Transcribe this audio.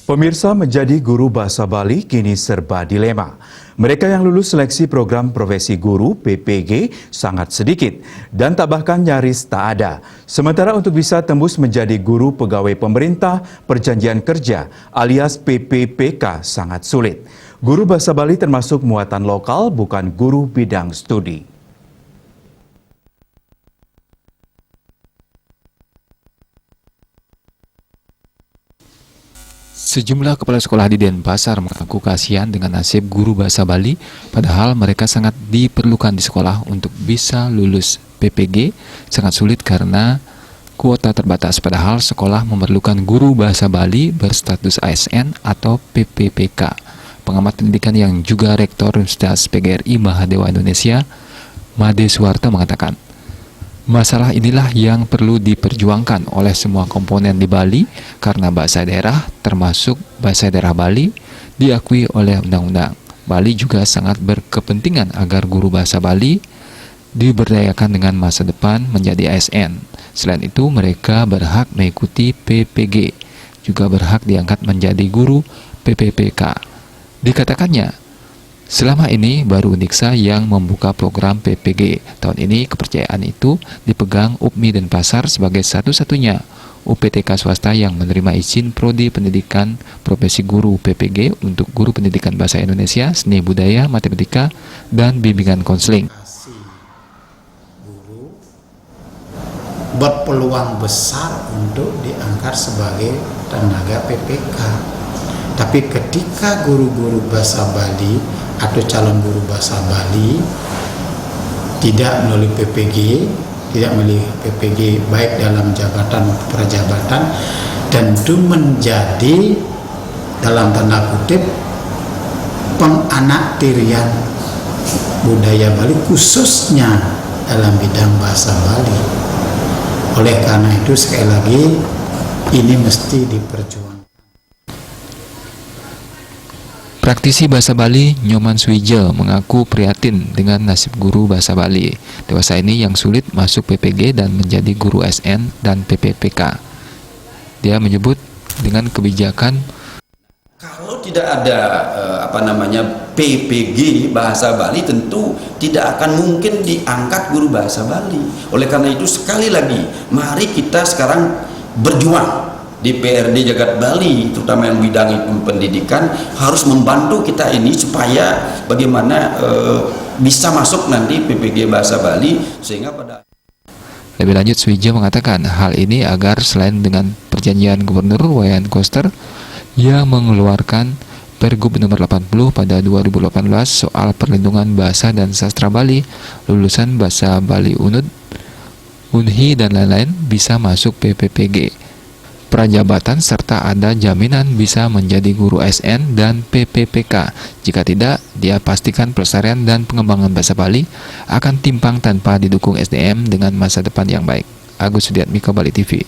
Pemirsa, menjadi guru bahasa Bali kini serba dilema. Mereka yang lulus seleksi program profesi guru PPG sangat sedikit dan bahkan nyaris tak ada. Sementara untuk bisa tembus menjadi guru pegawai pemerintah perjanjian kerja alias PPPK sangat sulit. Guru bahasa Bali termasuk muatan lokal, bukan guru bidang studi. Sejumlah kepala sekolah di Denpasar mengaku kasihan dengan nasib guru bahasa Bali, padahal mereka sangat diperlukan di sekolah untuk bisa lulus PPG. Sangat sulit karena kuota terbatas, padahal sekolah memerlukan guru bahasa Bali berstatus ASN atau PPPK. Pengamat pendidikan yang juga Rektor Universitas PGRI Mahadewa Indonesia, Made Suwarto mengatakan, masalah inilah yang perlu diperjuangkan oleh semua komponen di Bali karena bahasa daerah, termasuk bahasa daerah Bali, diakui oleh undang-undang. Bali juga sangat berkepentingan agar guru bahasa Bali diberdayakan dengan masa depan menjadi ASN. Selain itu, mereka berhak mengikuti PPG, juga berhak diangkat menjadi guru PPPK. Dikatakannya, selama ini baru Uniksa yang membuka program PPG. Tahun ini kepercayaan itu dipegang UPMI Denpasar sebagai satu-satunya UPTK swasta yang menerima izin prodi pendidikan profesi guru PPG untuk guru pendidikan bahasa Indonesia, seni budaya, matematika, dan bimbingan konseling. Guru berpeluang besar untuk diangkat sebagai tenaga PPK. Tapi ketika guru-guru bahasa Bali atau calon guru bahasa Bali tidak melalui PPG, baik dalam jabatan maupun prajabatan, tentu menjadi dalam tanda kutip penganaktirian budaya Bali khususnya dalam bidang bahasa Bali. Oleh karena itu sekali lagi ini mesti diperjuangkan. Praktisi bahasa Bali Nyoman Swijel mengaku prihatin dengan nasib guru bahasa Bali dewasa ini yang sulit masuk PPG dan menjadi guru SN dan PPPK. Dia menyebut dengan kebijakan kalau tidak ada PPG bahasa Bali, tentu tidak akan mungkin diangkat guru bahasa Bali. Oleh karena itu sekali lagi mari kita sekarang berjuang. DPRD Jagat Bali, terutama yang bidang pendidikan, harus membantu kita ini supaya bagaimana bisa masuk nanti PPG bahasa Bali sehingga pada. Lebih lanjut, Swijel mengatakan hal ini agar selain dengan perjanjian Gubernur Wayan Koster yang mengeluarkan Pergub nomor 80 pada 2018 soal perlindungan bahasa dan sastra Bali, lulusan bahasa Bali UNUD, UNHI dan lain-lain bisa masuk PPPG. Prajabatan serta ada jaminan bisa menjadi guru SN dan PPPK. Jika tidak, dia pastikan pelestarian dan pengembangan bahasa Bali akan timpang tanpa didukung SDM dengan masa depan yang baik. Agus Sudiatmiko, Bali TV.